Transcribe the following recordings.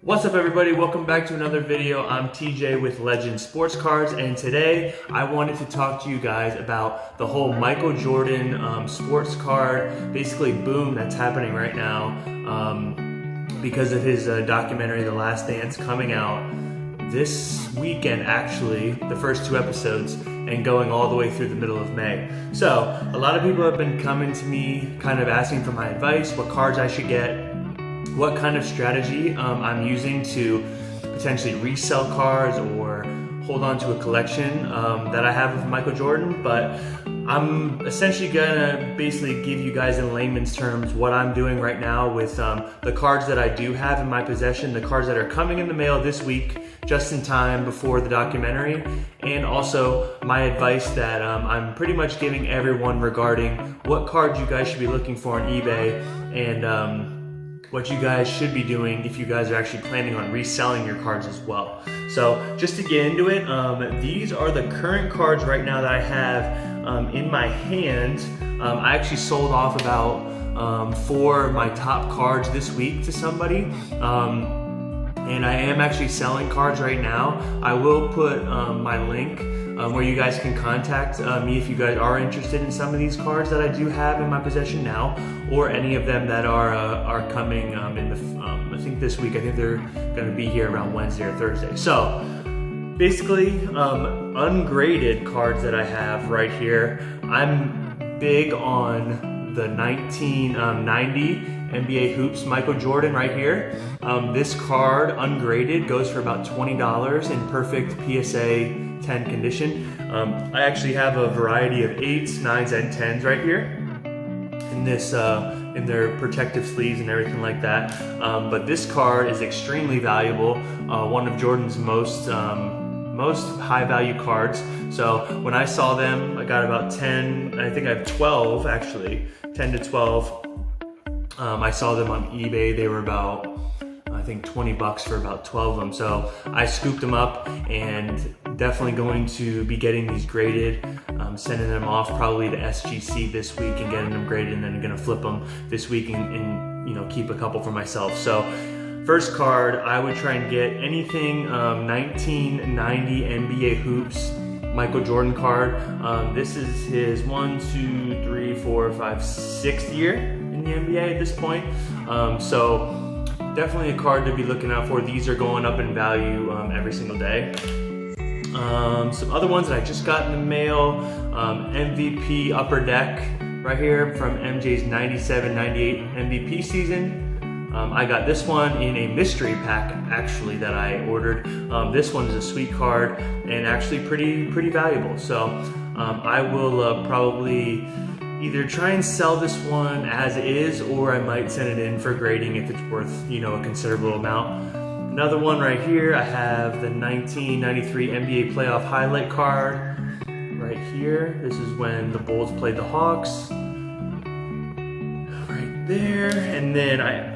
What's up everybody, welcome back to another video. I'm TJ with Legend Sports Cards, and today I wanted to talk to you guys about the whole Michael Jordan sports card basically boom that's happening right now because of his documentary The Last Dance coming out this weekend, actually, the first 2 episodes, and going all the way through the middle of May. So a lot of people have been coming to me kind of asking for my advice, what cards I should get, what kind of strategy I'm using to potentially resell cards or hold on to a collection that I have of Michael Jordan. But I'm essentially gonna basically give you guys in layman's terms what I'm doing right now with the cards that I do have in my possession, the cards that are coming in the mail this week, just in time before the documentary, and also my advice that I'm pretty much giving everyone regarding what cards you guys should be looking for on eBay, and what you guys should be doing if you guys are actually planning on reselling your cards as well. So just to get into it, these are the current cards right now that I have in my hand. I actually sold off about 4 of my top cards this week to somebody. And I am actually selling cards right now. I will put my link where you guys can contact me if you guys are interested in some of these cards that I do have in my possession now, or any of them that are coming in the I think this week. I think they're going to be here around Wednesday or Thursday. So basically, ungraded cards that I have right here. I'm big on the 1990 NBA Hoops Michael Jordan right here. This card, ungraded, goes for about $20 in perfect PSA 10 condition. I actually have a variety of 8s, 9s, and 10s right here in this in their protective sleeves and everything like that. But this card is extremely valuable. One of Jordan's most high value cards. So when I saw them, I got about 10. I think I have 12 actually, 10 to 12. I saw them on eBay. They were about, I think, $20 for about 12 of them. So I scooped them up, and definitely going to be getting these graded, sending them off probably to SGC this week and getting them graded, and then gonna flip them this week and you know, keep a couple for myself. So first card, I would try and get anything 1990 NBA Hoops Michael Jordan card. This is his 1, 2, 3, 4, 5, 6th year in the NBA at this point. So definitely a card to be looking out for. These are going up in value every single day. Some other ones that I just got in the mail, MVP Upper Deck right here from MJ's 97-98 MVP season. I got this one in a mystery pack actually that I ordered. This one is a sweet card and actually pretty valuable. So I will probably either try and sell this one as is, or I might send it in for grading if it's worth, you know, a considerable amount. Another one right here, I have the 1993 NBA playoff highlight card right here. This is when the Bulls played the Hawks. Right there. And then I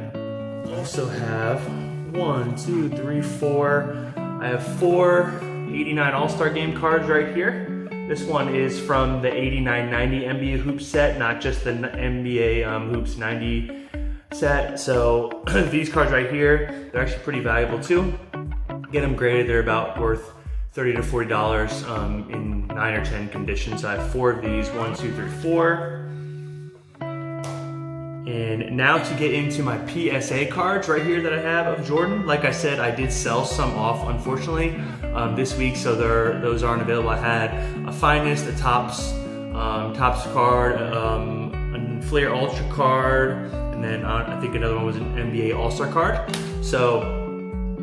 also have 1, 2, 3, 4. I have 4 '89 All-Star Game cards right here. This one is from the 89-90 NBA Hoops set, not just the NBA Hoops 90 set. So these cards right here, they're actually pretty valuable too. Get them graded, they're about worth $30 to $40 in 9 or 10 conditions. So I have 4 of these, 1, 2, 3, 4. And now to get into my PSA cards right here that I have of Jordan. Like I said, I did sell some off, unfortunately, this week, so those aren't available. I had a Finest, a Topps card, a Fleer Ultra card, and then I think another one was an NBA All-Star card. So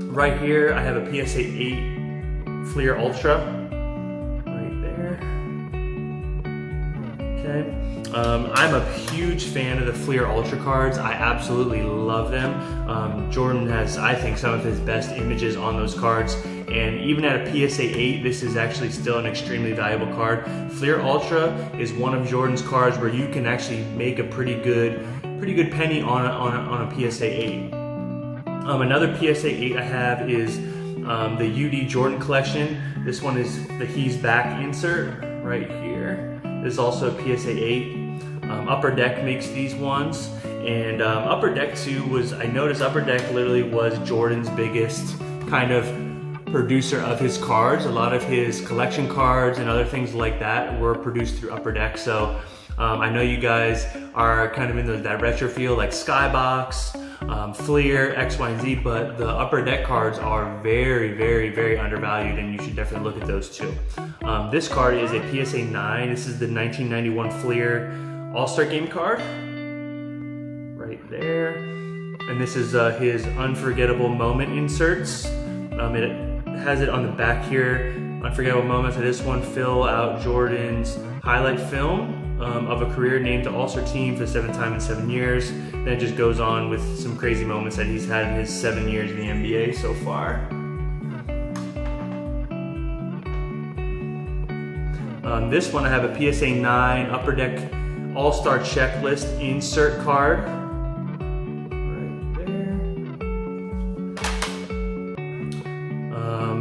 right here, I have a PSA 8 Fleer Ultra right there. Okay. I'm a huge fan of the Fleer Ultra cards. I absolutely love them. Jordan has, I think, some of his best images on those cards. And even at a PSA 8, this is actually still an extremely valuable card. Fleer Ultra is one of Jordan's cards where you can actually make a pretty good penny on a PSA 8. Another PSA 8 I have is the UD Jordan collection. This one is the He's Back insert right here. This is also a PSA 8. Upper Deck makes these ones, And Upper Deck too was, I noticed Upper Deck literally was Jordan's biggest kind of producer of his cards. A lot of his collection cards and other things like that were produced through Upper Deck. So I know you guys are kind of in that retro feel like Skybox, Fleer, X, Y, and Z, but the Upper Deck cards are very, very, very undervalued, and you should definitely look at those too. This card is a PSA 9. This is the 1991 Fleer All-Star Game card. Right there. And this is his Unforgettable Moment inserts. It has it on the back here. Unforgettable Moments. So this one fill out Jordan's highlight film of a career named to All-Star team for the 7th time in 7 years. Then it just goes on with some crazy moments that he's had in his 7 years in the NBA so far. This one I have a PSA 9 Upper Deck All-Star Checklist insert card.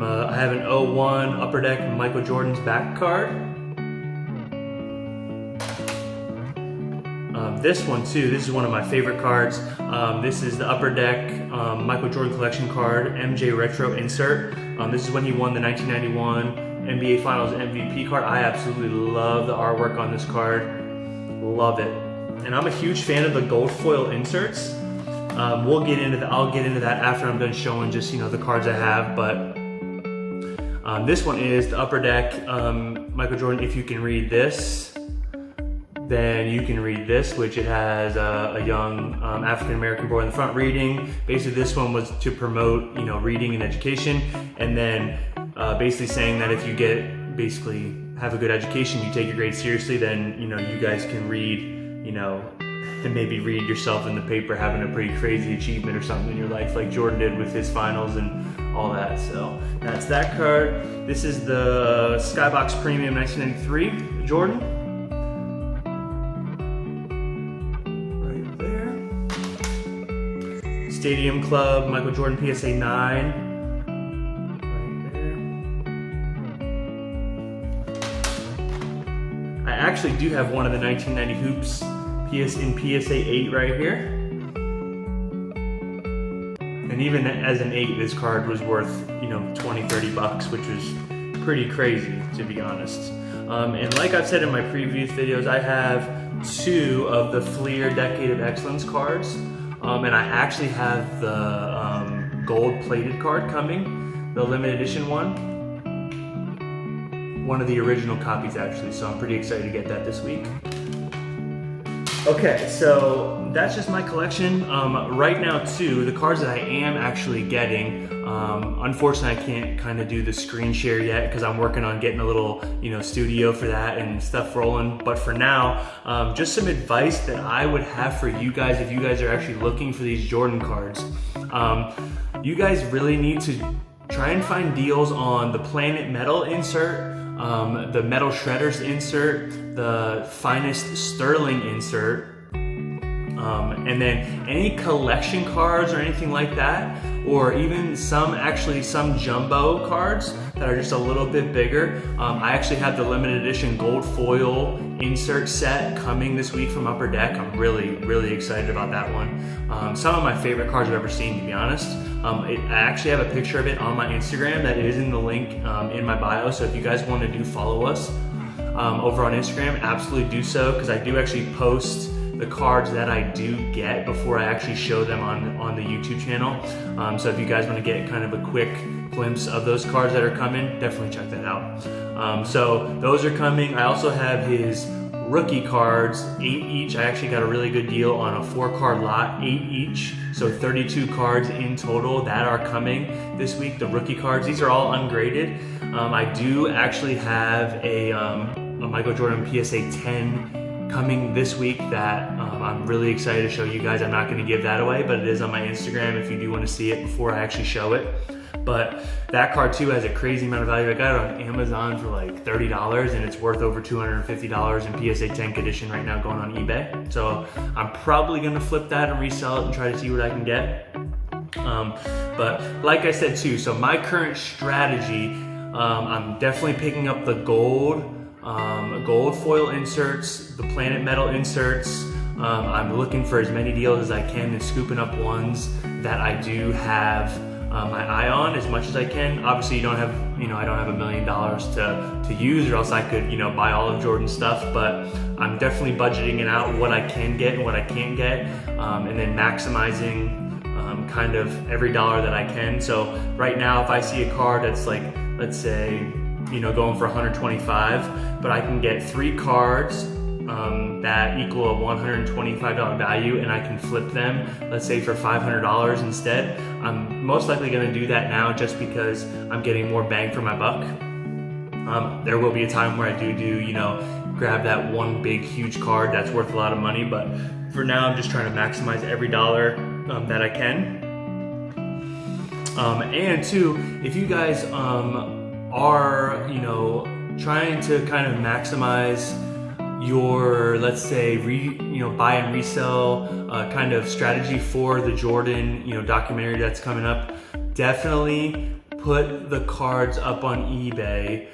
I have an 01 Upper Deck Michael Jordan's back card. This one too, this is one of my favorite cards. This is the Upper Deck Michael Jordan collection card, MJ Retro insert. This is when he won the 1991 NBA Finals MVP card. I absolutely love the artwork on this card. Love it. And I'm a huge fan of the gold foil inserts. I'll get into that after I'm done showing just, the cards I have, but this one is the Upper Deck Michael Jordan. If you can read this, then you can read this, which it has a young African-American boy in the front reading. Basically, this one was to promote, reading and education, and then basically saying that if you have a good education, you take your grades seriously, then you guys can read, and maybe read yourself in the paper having a pretty crazy achievement or something in your life, like Jordan did with his finals and all that. So that's that card. This is the Skybox Premium 1993 Jordan. Right there. Stadium Club Michael Jordan PSA 9. Right there. I actually do have one of the 1990 Hoops in PSA 8 right here. And even as an 8, this card was worth, 20, 30 bucks, which was pretty crazy, to be honest. And like I've said in my previous videos, I have 2 of the Fleer Decade of Excellence cards. And I actually have the gold plated card coming, the limited edition one of the original copies actually, so I'm pretty excited to get that this week. Okay, so that's just my collection. Right now too, the cards that I am actually getting, unfortunately I can't kind of do the screen share yet because I'm working on getting a little, studio for that and stuff rolling. But for now, just some advice that I would have for you guys if you guys are actually looking for these Jordan cards. You guys really need to try and find deals on the Planet Metal insert, the Metal Shredders insert, the Finest Sterling insert, and then any collection cards or anything like that, or even some jumbo cards that are just a little bit bigger. I actually have the limited edition gold foil insert set coming this week from Upper Deck. I'm really, really excited about that one. Some of my favorite cards I've ever seen, to be honest. I actually have a picture of it on my Instagram that is in the link in my bio, so if you guys want to follow us over on Instagram, absolutely do so, because I do actually post the cards that I do get before I actually show them on the YouTube channel. So if you guys want to get kind of a quick glimpse of those cards that are coming, definitely check that out. So those are coming. I also have his rookie cards, 8 each. I actually got a really good deal on a 4-card lot, 8 each. So 32 cards in total that are coming this week, the rookie cards. These are all ungraded. I do actually have a Michael Jordan PSA 10 coming this week that I'm really excited to show you guys. I'm not going to give that away, but it is on my Instagram if you do want to see it before I actually show it. But that card too has a crazy amount of value. I got it on Amazon for like $30 and it's worth over $250 in PSA 10 condition right now going on eBay. So I'm probably going to flip that and resell it and try to see what I can get. But like I said too, so my current strategy, I'm definitely picking up the gold foil inserts, the Planet Metal inserts, I'm looking for as many deals as I can and scooping up ones that I do have my eye on as much as I can. Obviously, I don't have $1 million to use, or else I could, buy all of Jordan's stuff. But I'm definitely budgeting it out what I can get and what I can't get, and then maximizing kind of every dollar that I can. So right now, if I see a card that's like, let's say, going for 125, but I can get 3 cards that equal a $125 value, and I can flip them, let's say for $500 instead. I'm most likely going to do that now just because I'm getting more bang for my buck. There will be a time where I do grab that one big huge card that's worth a lot of money, but for now I'm just trying to maximize every dollar that I can. And two, if you guys are trying to kind of maximize your, let's say, buy and resell kind of strategy for the Jordan documentary that's coming up, definitely put the cards up on eBay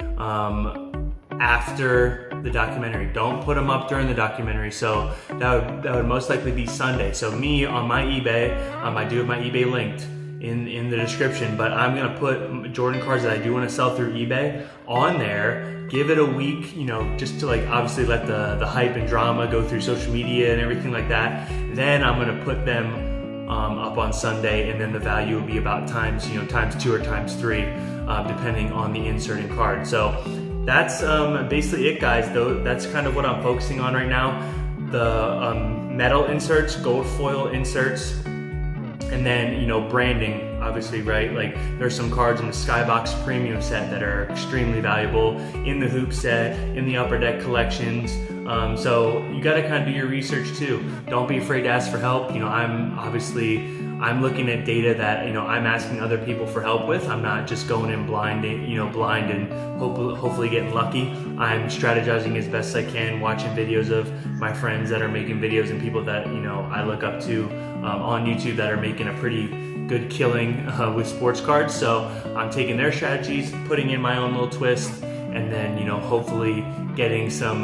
after the documentary. Don't put them up during the documentary. So that would most likely be Sunday. So me on my eBay, I do have my eBay linked in the description, but I'm gonna put Jordan cards that I do want to sell through eBay on there. Give it a week, just to obviously let the hype and drama go through social media and everything like that. Then I'm gonna put them up on Sunday, and then the value will be about times 2 or times 3, depending on the inserting card. So that's basically it, guys. Though that's kind of what I'm focusing on right now. The metal inserts, gold foil inserts, and then branding, obviously, right? Like there's some cards in the Skybox Premium set that are extremely valuable, in the Hoop set, in the Upper Deck collections. So you got to kind of do your research too. Don't be afraid to ask for help. I'm looking at data that I'm asking other people for help with. I'm not just going in blind and hopefully getting lucky. I'm strategizing as best I can, watching videos of my friends that are making videos and people that I look up to on YouTube that are making a pretty good killing with sports cards. So I'm taking their strategies, putting in my own little twist, and then hopefully getting some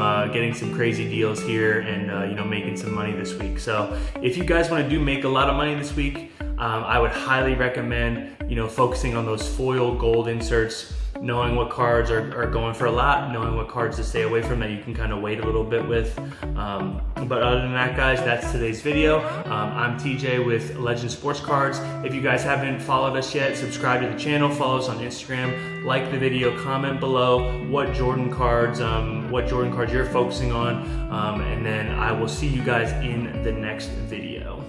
crazy deals here and making some money this week. So if you guys want to make a lot of money this week, I would highly recommend focusing on those foil gold inserts, knowing what cards are going for a lot, knowing what cards to stay away from that you can kind of wait a little bit with. But other than that, guys, that's today's video. I'm TJ with Legend Sports Cards. If you guys haven't followed us yet, subscribe to the channel, follow us on Instagram, like the video, comment below what Jordan cards you're focusing on, and then I will see you guys in the next video.